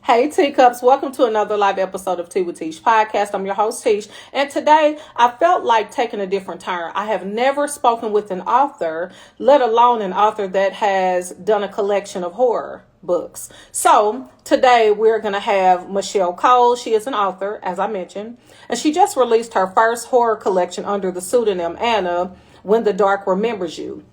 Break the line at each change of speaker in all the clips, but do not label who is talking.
Hey teacups, welcome to another live episode of Tea with Teash podcast. I'm your host Teash, and today I felt like taking a different turn. I have never spoken with an author, let alone an author that has done a collection of horror books. So today we're going to have Michelle Cole. She is an author, as I mentioned, and she just released her first horror collection under the pseudonym Anna, When the Dark Remembers You.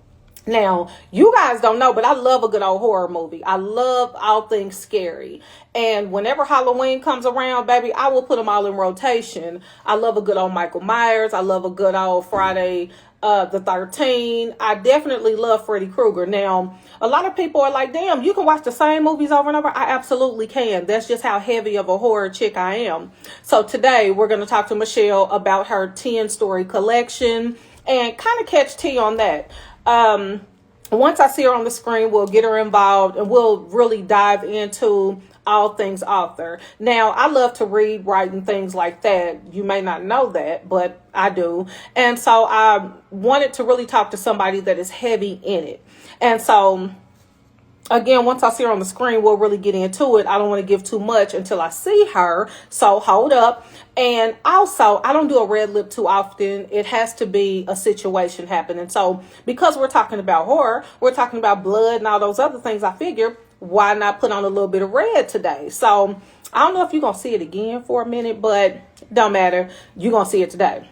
Now, you guys don't know, but I love a good old horror movie. I love all things scary. And whenever Halloween comes around, baby, I will put them all in rotation. I love a good old Michael Myers. I love a good old Friday the 13th. I definitely love Freddy Krueger. Now, a lot of people are like, damn, you can watch the same movies over and over. I absolutely can. That's just how heavy of a horror chick I am. So today, we're going to talk to Michelle about her 10-story collection and kind of catch tea on that. Once I see her on the screen, we'll get her involved and we'll really dive into all things author. Now, I love to read, write, and things like that. You may not know that, but I do. And so I wanted to really talk to somebody that is heavy in it. And so again, once I see her on the screen, we'll really get into it. I don't want to give too much until I see her. So hold up. And also, I don't do a red lip too often. It has to be a situation happening. So because we're talking about horror, we're talking about blood and all those other things, I figure, why not put on a little bit of red today? So I don't know if you're going to see it again for a minute, but it don't matter. You're going to see it today.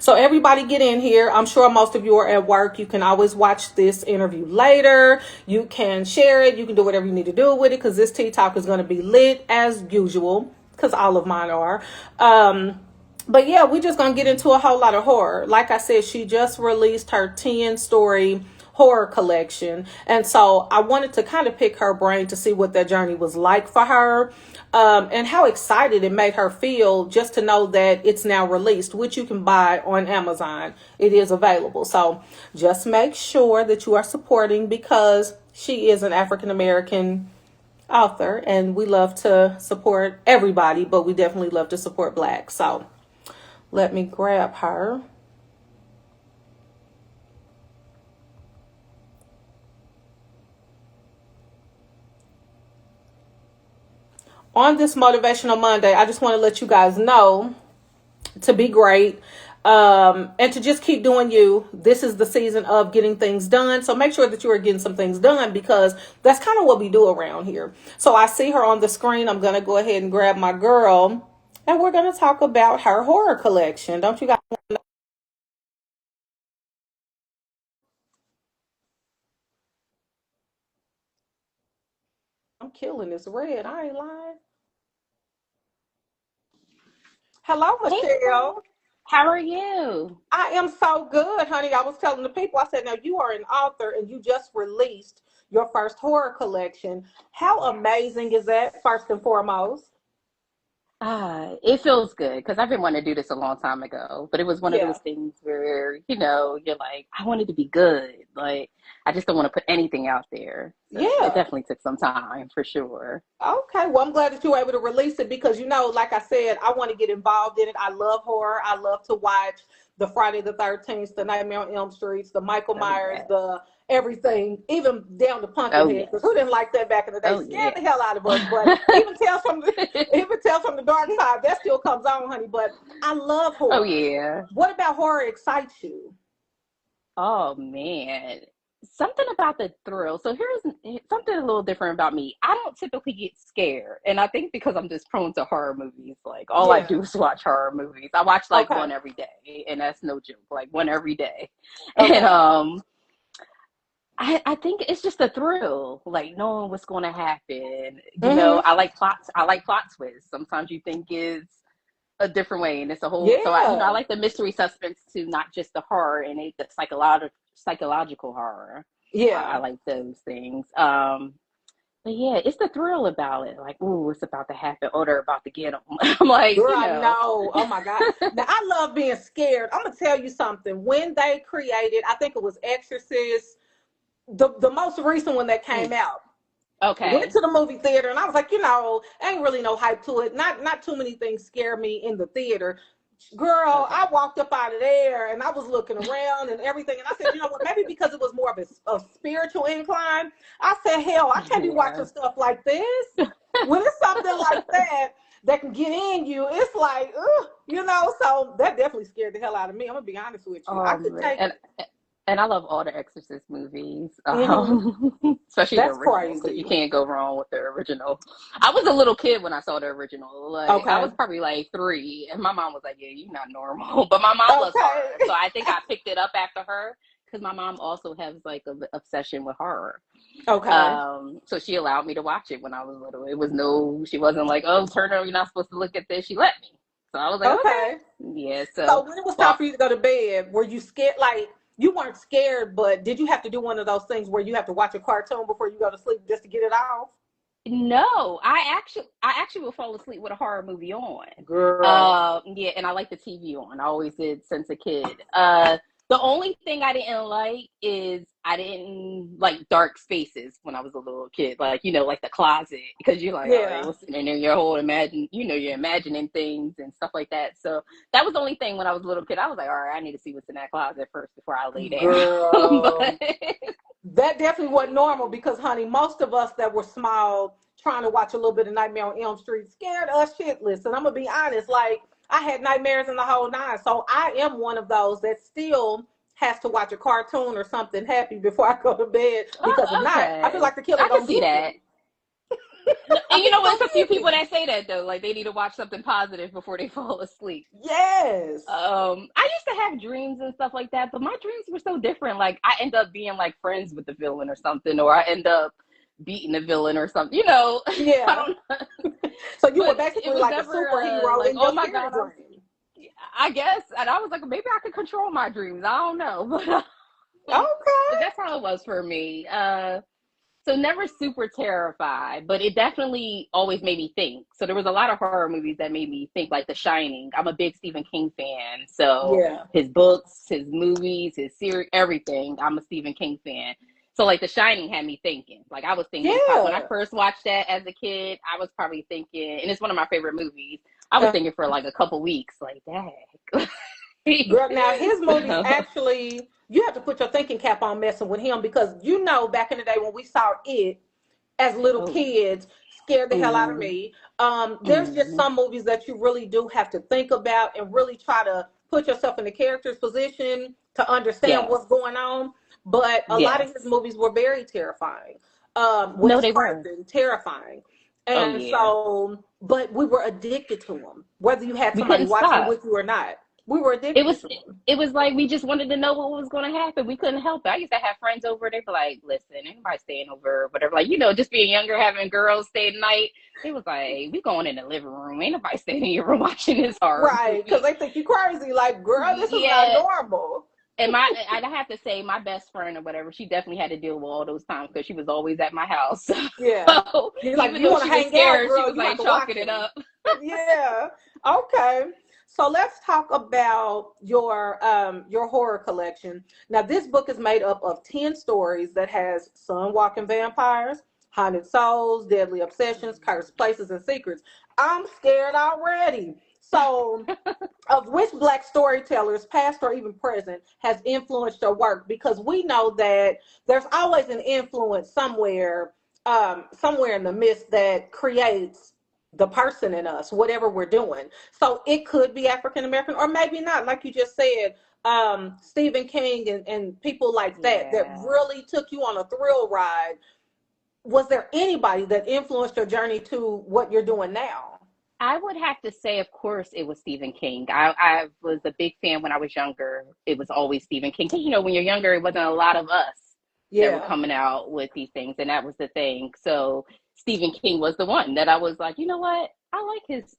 So everybody get in here. I'm sure most of you are at work. You can always watch this interview later. You can share it. You can do whatever you need to do with it because this tea talk is going to be lit as usual because all of mine are. But yeah, we're just going to get into a whole lot of horror. Like I said, she just released her 10-story horror collection. And so I wanted to kind of pick her brain to see what that journey was like for her. And how excited it made her feel just to know that it's now released, which you can buy on Amazon. It is available. So just make sure that you are supporting because she is an African-American author and we love to support everybody, but we definitely love to support Black. So let me grab her. On this Motivational Monday, I just want to let you guys know to be great and to just keep doing you. This is the season of getting things done. So make sure that you are getting some things done because that's kind of what we do around here. So I see her on the screen. I'm going to go ahead and grab my girl and we're going to talk about her horror collection. Don't you guys want to know? I'm killing this red. I ain't lying. Hello,
Hey, girl.
Michelle.
How are you?
I am so good, honey. I was telling the people, I said, now you are an author and you just released your first horror collection. How amazing is that, first and foremost?
It feels good because I've been wanting to do this a long time ago, but it was one of
Yeah.
those things where, you're like, I want it to be good. Like, I just don't want to put anything out there. So it
Yeah.
definitely took some time for sure.
Okay. Well, I'm glad that you were able to release it because, like I said, I want to get involved in it. I love horror. I love to watch the Friday the 13th, the Nightmare on Elm Streets, the Michael
Oh,
Myers,
yeah.
the everything, even down to
Oh,
Pumpkinhead. Because
yes.
who didn't like that back in the day?
Oh,
Scared the
yes.
hell out of us. But even Tales from the Dark Side, that still comes on, honey. But I love
Oh,
horror.
yeah.
What about horror excites you?
Oh man, something about the thrill. So something a little different about me. I don't typically get scared, and I think because I'm just prone to horror movies. Like all I
Yeah.
do is watch horror movies. I watch like
Okay.
one every day, and that's no joke. Like one every day, and
Okay.
I think it's just a thrill, like knowing what's going to happen.
Mm-hmm.
I like plots. I like plot twists. Sometimes you think it's a different way and it's a whole I
Yeah.
like the mystery suspense to not just the horror and the psychological horror. I
Yeah.
like those things. But yeah, it's the thrill about it, like, ooh, it's about to happen, or they're about to get them. I'm like,
Girl, I know. Oh my God. Now I love being scared. I'm gonna tell you something. When they created, I think it was Exorcist, the most recent one that came
mm,
out. Went
okay.
to the movie theater and I was like, ain't really no hype to it. Not too many things scare me in the theater. Girl, I
Okay.
walked up out of there and I was looking around and everything. And I said, you know what? Maybe because it was more of a spiritual incline. I said, hell, I can't be watching
Yeah.
stuff like this. When it's get in you. It's like, ugh, so that definitely scared the hell out of me. I'm gonna be honest with you. I could
Man.
take it.
And I love all the Exorcist movies,
Hmm.
especially the
That's
original, because you
crazy.
can't go wrong with the original. I was a little kid when I saw the original. Like, I
Okay.
was probably like 3, and my mom was like, "Yeah, you're not normal." But my mom loves horror, so
Okay.
I think I picked it up after her because my mom also has like an obsession with horror.
Okay.
So she allowed me to watch it when I was little. It was she wasn't like, "Oh, Turner, you're not supposed to look at this." She let me, so I was like,
Okay.
"Okay, yeah."
So
So,
when it was time
well,
for you to go to bed, were you scared? Like you weren't scared, but did you have to do one of those things where you have to watch a cartoon before you go to sleep just to get it off?
no, I actually will fall asleep with a horror movie on.
Girl.
Yeah, and I like the TV on. I always did since a kid. The only thing I didn't like is I didn't like dark spaces when I was a little kid. Like, like the closet, because you're like, all right,
Yeah.
what's in there? Your whole you're imagining things and stuff like that. So that was the only thing when I was a little kid. I was like, all right, I need to see what's in that closet first before I lay down.
Girl.
But
That definitely wasn't normal because, honey, most of us that were small trying to watch a little bit of Nightmare on Elm Street scared us shitless. And I'm gonna be honest, like I had nightmares in the whole nine. So I am one of those that still has to watch a cartoon or something happy before I go to bed because if not, I feel
okay,
like the killer
I can
gonna
see
get me.
that.
I
And
think it's
it's a few
gonna
people
get me.
that say that though, like they need to watch something positive before they fall asleep.
Yes.
I used to have dreams and stuff like that, but my dreams were so different. Like I end up being like friends with the villain or something, or I end up beating the villain or something. I
Yeah.
don't know.
So you were
But it
basically
was
like a
never
superhero
like,
in
oh
your
my
scary
god,
dream.
I guess. And I was like, maybe I could control my dreams. I don't know, but
Okay.
that's how it was for me. So never super terrified, but it definitely always made me think. So there was a lot of horror movies that made me think, like The Shining. I'm a big Stephen King fan, so
Yeah.
his books, his movies, his series, everything. I'm a Stephen King fan. So like The Shining had me thinking. Like I was thinking when I
Yeah.
first watched that as a kid, I was probably thinking, and it's one of my favorite movies. I was
Uh,
thinking for like a couple weeks, like, dang.
Girl, now his movies actually, you have to put your thinking cap on messing with him because back in the day when we saw it as little
Oh,
kids, scared the hell out of
mm,
me. There's just
mm,
some movies that you really do have to think about and really try to put yourself in the character's position to understand
yes,
what's going on. But a lot of his
yes.
movies were very terrifying.
No,
Wes
they were.
Craven, terrifying.
Oh
And
yeah.
so, but we were addicted to them, whether you had
We
somebody
couldn't
watching
stop.
with you or not. We were
It
addicted
was
to them.
it was like we just wanted to know what was going to happen. We couldn't help it. I used to have friends over. They'd be like, "Listen, ain't nobody staying over, or whatever." Like just being younger, having girls stay at night. It was like we going in the living room. Ain't nobody staying in your room watching this horror
Right, because
movie.
they think you crazy. Like, girl, this is not
Yeah,
normal.
and I have to say, my best friend or whatever, she definitely had to deal with all those times because she was always at my house.
Yeah.
So
You're like,
even
you
though
want to
she was
hang out,
scared, she
girl,
was
you have
like
to watch
chalking it
him.
up.
Yeah. Okay. So let's talk about your horror collection. Now this book is made up of 10 stories that has sun walking vampires, haunted souls, deadly obsessions, cursed places, and secrets. I'm scared already. So of which black storytellers, past or even present, has influenced your work? Because we know that there's always an influence somewhere in the midst that creates the person in us, whatever we're doing. So it could be African American, or maybe not, like you just said, Stephen King and people like that
Yeah.
really took you on a thrill ride. Was there anybody that influenced your journey to what you're doing now?
I would have to say, of course, it was Stephen King. I was a big fan when I was younger. It was always Stephen King. 'Cause, when you're younger, it wasn't a lot of us that were
Yeah.
coming out with these things, and that was the thing. So Stephen King was the one that I was like, you know what? I like his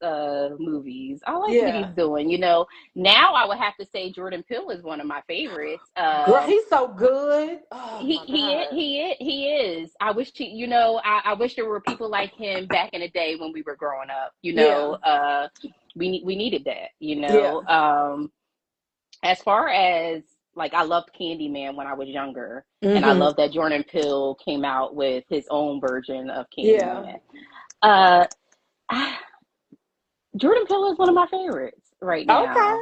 movies. I like what
Yeah.
he's doing. Now I would have to say Jordan Peele is one of my favorites.
Girl, he's so good. Oh
He
my
he
God.
he is. I wish I wish there were people like him back in the day when we were growing up.
Yeah.
We needed that.
Yeah.
As far as like I loved Candyman when I was younger, and I
Mm-hmm.
love that Jordan Peele came out with his own version of
Yeah.
Candyman. Uh, Jordan Peele is one of my favorites right
Okay.
now.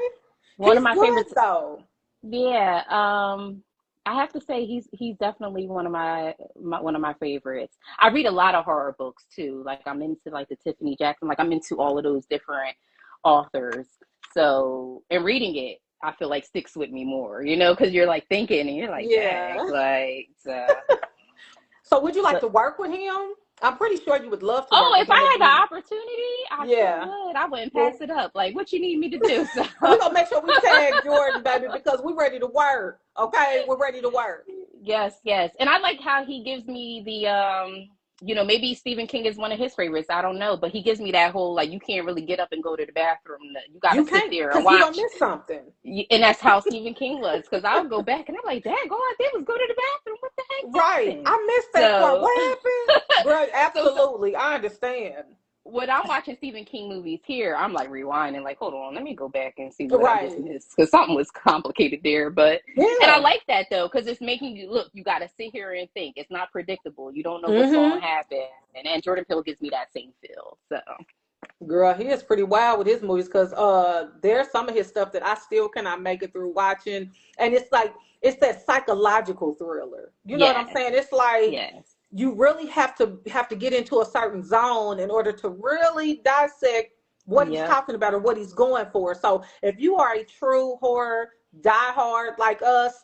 One of
He's
my
good
favorites.
though.
Yeah. I have to say he's definitely one of one of my favorites. I read a lot of horror books too. Like I'm into like the Tiffany Jackson. Like I'm into all of those different authors. So and reading it, I feel like sticks with me more. You know, because you're like thinking and you're like, dang,
Yeah.
like.
So would you like
But
to work with him? I'm pretty sure you would love to work
oh,
with
if
him
I had the
again.
opportunity, I sure
Yeah.
would. I wouldn't pass
Well,
it up. Like, what you need me to do? So.
we're gonna make sure we tag Jordan, baby, because we're ready to work. Okay, we're ready to work.
Yes, yes. And I like how he gives me maybe Stephen King is one of his favorites. I don't know, but he gives me that whole like you can't really get up and go to the bathroom. You got to
You
sit
can't,
there and
because you're gonna
watch.
miss something.
And that's how Stephen King was. Because I'll go back and I'm like, Dad, all I did was go to the bathroom. What the heck
Right.
happened?
I missed that part.
So,
What happened? Bro,
so
absolutely. I understand.
when I'm watching Stephen King movies here, I'm like rewinding, like, hold on, let me go back and see what I just
Right.
missed because something was complicated there. And I
Yeah.
like that though because it's making you look. You got to sit here and think. It's not predictable. You don't know what's going
Mm-hmm.
to happen. And Jordan Peele gives me that same feel. So
Girl, he is pretty wild with his movies because there's some of his stuff that I still cannot make it through watching. And it's like it's that psychological thriller. You know what I'm
yes,
saying? It's like
yes,
you really have to get into a certain zone in order to really dissect what he's
yep,
talking about or what he's going for. So if you are a true horror diehard like us,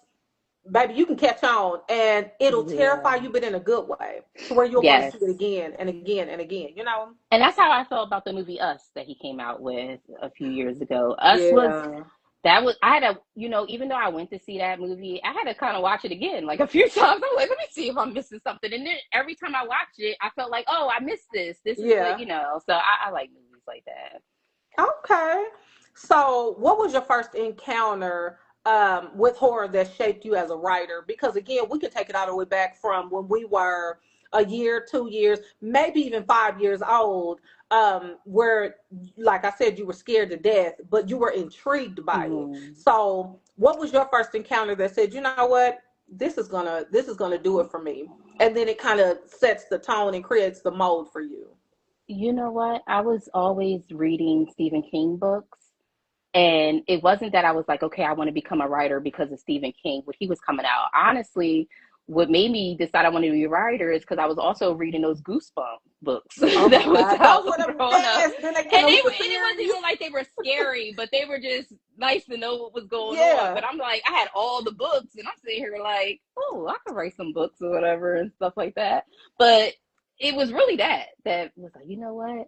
baby, you can catch on and it'll terrify
yeah,
you, but in a good way, to where you'll want to
yes.
see it again and again and again, you know?
And that's how I felt about the movie Us that he came out with a few years ago. Us was
Yeah.
that was I had a even though I went to see that movie, I had to kind of watch it again like a few times. I'm like, let me see if I'm missing something. And then every time I watched it, I felt like, oh, I missed this. This is what
Yeah.
So I like movies like that.
Okay. So, what was your first encounter with horror that shaped you as a writer? Because again, we could take it all the way back from when we were a year, 2 years, maybe even 5 years old, where, like I said, you were scared to death, but you were intrigued by it.
Mm.
So, what was your first encounter that said, you know what, this is gonna do it for me, and then it kind of sets the tone and creates the mold for you.
You know what? I was always reading Stephen King books. And it wasn't that I was like, okay, I want to become a writer because of Stephen King, when he was coming out. Honestly, what made me decide I wanted to be a writer is because I was also reading those Goosebump books
Oh
that
my
was
God, those
out
were the
growing up.
best. Then they came
And
up with the
it wasn't
series.
even like they were scary, but they were just nice to know what was going on.
Yeah.
But I'm like, I had all the books, and I'm sitting here like, oh, I could write some books or whatever and stuff like that. But it was really that was like, you know what?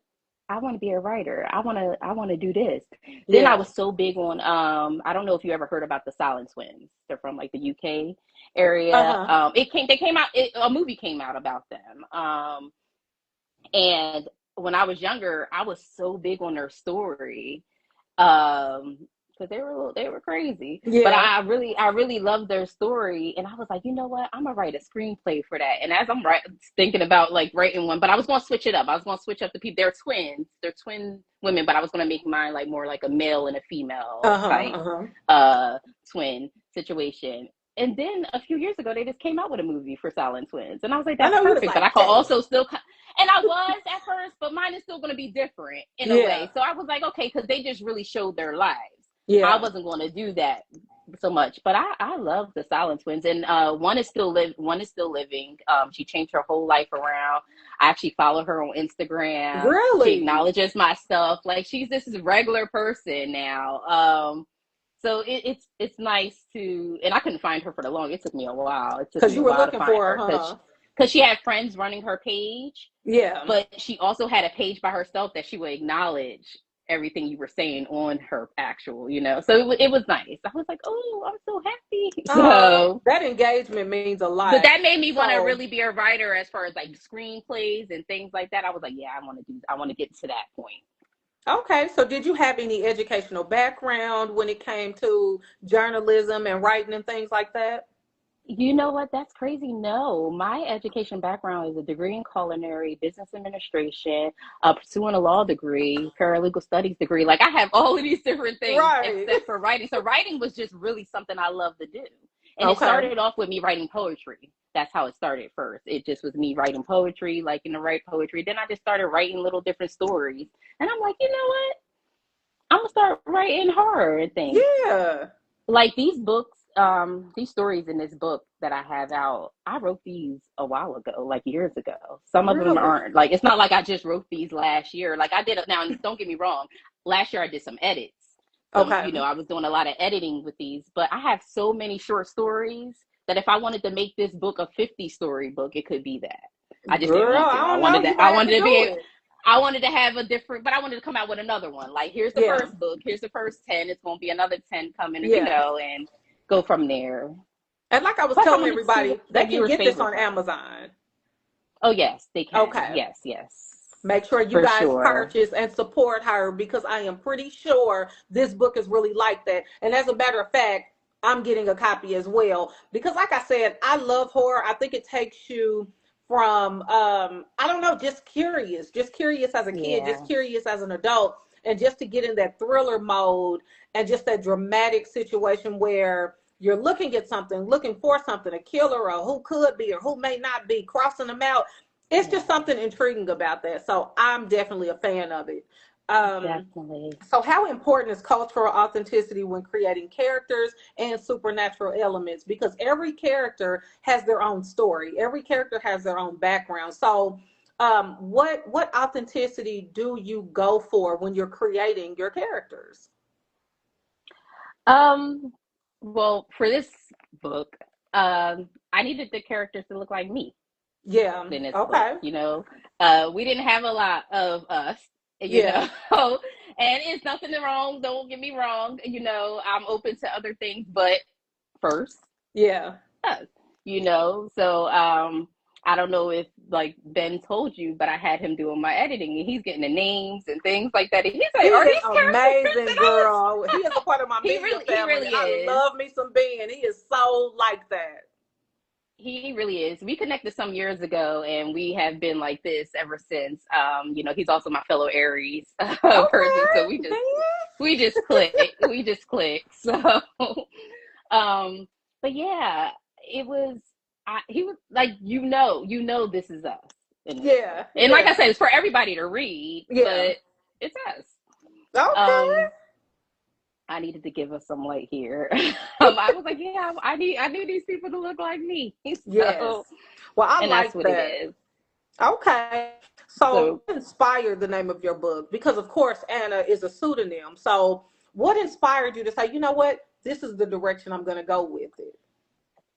I want to be a writer. I want to do this. Then I
Yeah.
was so big on I don't know if you ever heard about the Silent Twins. They're from like the UK area.
Uh-huh.
They came out a movie came out about them. And when I was younger, I was so big on their story. Because they were crazy, but
Yeah.
I really loved their story, and I was like, you know what, I'm gonna write a screenplay for that. And as I'm thinking about like writing one, but I was gonna switch it up. I was gonna switch up the people. They're twin women, but I was gonna make mine like more like a male and a female
Uh-huh.
type
Uh-huh.
twin situation. And then a few years ago, they just came out with a movie for Silent Twins, and I was like,
I
that's
know he was
perfect. But I
like,
could
dang.
also still and I was at first, but mine is still going to be different in a
Yeah.
way. So I was like, okay, because they just really showed their lives. I
Yeah.
wasn't going to do that so much, but I love the Silent Twins, and one is still living. She changed her whole life around. I actually follow her on Instagram. She
Really?
acknowledges my stuff. Like she's this regular person now. So it's nice to, and I couldn't find her for the long. It took me a while. It took
Because
me
you
a
were
while to
looking
find
for her,
her
huh?
because she had friends running her page,
Yeah.
but she also had a page by herself that she would acknowledge everything you were saying on her so it was nice. I was like, oh, I'm so happy.
Oh,
So
that engagement means a
but
lot.
that made me want to
So,
really be a writer as far as like screenplays and things like that. I was like, yeah, I want to get to that point.
okay. So, did you have any educational background when it came to journalism and writing and things like that?
You know what? That's crazy. No, my education background is a degree in culinary, business administration, pursuing a law degree, paralegal studies degree. Like I have all of these different things
Right.
except for writing. So writing was just really something I love to do. And it
Okay.
started off with me writing poetry. That's how it started first. It just was me writing poetry, liking to write poetry. Then I just started writing little different stories. And I'm like, you know what? I'm gonna start writing horror and things
Yeah.
like these books. these stories in this book that I have out, I wrote these a while ago, like years ago. Some of them
Really?
aren't like, it's not like I just wrote these last year. Like I did it now, don't get me wrong. Last year I did some edits.
Okay.
I was doing a lot of editing with these, but I have so many short stories that if I wanted to make this book a 50 story book, it could be that. I just didn't
Girl,
want
I
to.
don't know. You
I
might have to
wanted to
do
be
it.
I wanted to have a different, but I wanted to come out with another one. Like, here's the
Yeah.
first book, here's the first 10, it's going to be another 10 coming,
Yeah.
and go from there.
And like I was
Plus, I
telling
wanted to see
everybody,
what the
they can
viewers'
get this
favorites
on
were.
Amazon.
Oh, yes, they can.
Okay.
Yes, yes,
Make sure you
for
guys
sure.
purchase and support her because I am pretty sure this book is really like that. And as a matter of fact, I'm getting a copy as well because like I said, I love horror. I think it takes you from I don't know, just curious as a kid, just
Yeah,
curious as an adult, and just to get in that thriller mode and just that dramatic situation where you're looking at something, looking for something, a killer or who could be or who may not be, crossing them out. It's just
yeah,
something intriguing about that. So I'm definitely a fan of it. Um,
definitely.
so, how important is cultural authenticity when creating characters and supernatural elements? Because every character has their own story. Every character has their own background. So, what authenticity do you go for when you're creating your characters?
Um, well, for this book, I needed the characters to look like me
Yeah.
in this book.
Okay.
We didn't have a lot of us,
Yeah.
and it's nothing wrong. Don't get me wrong. I'm open to other things, but first,
Yeah.
us. So I don't know if like Ben told you, but I had him doing my editing, and he's getting the names and things like that. And he's
He
like, "Are
is
these characters?"
amazing,
And I was,
girl. He is a part of my media
he
family.
really
I
is.
love me some Ben. He is so like that.
He really is. We connected some years ago, and we have been like this ever since. He's also my fellow Aries person, so
Okay, Ben.
we just click. We just click. So, um, but yeah, it was. He was like, this is us in this book,
Yeah,
and like I
yeah,
said, it's for everybody to read,
yeah.
but it's us.
Okay.
Um, I needed to give us some light here. I was like, yeah, I need these people to look like me.
Yes.
So,
Well, I
and that's
like
what it
that.
is.
Okay. So,
So
what inspired the name of your book? Because, of course, Anna is a pseudonym. So, what inspired you to say, you know what? This is the direction I'm going to go with it?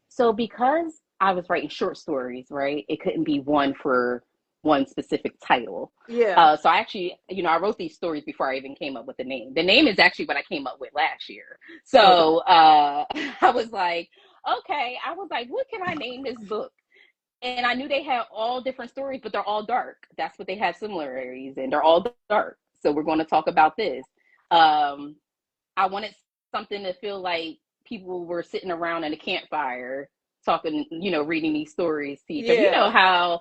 So because I was writing short stories, right? It couldn't be one for one specific title.
Yeah.
So I actually, I wrote these stories before I even came up with the name. The name is actually what I came up with last year.
Okay.
So I was like, okay, what can I name this book? And I knew they had all different stories, but they're all dark. That's what they have similarities in. They're all dark. So we're going to talk about this. Um, I wanted something to feel like people were sitting around at a campfire talking, reading these stories to each other. You know
Yeah.
how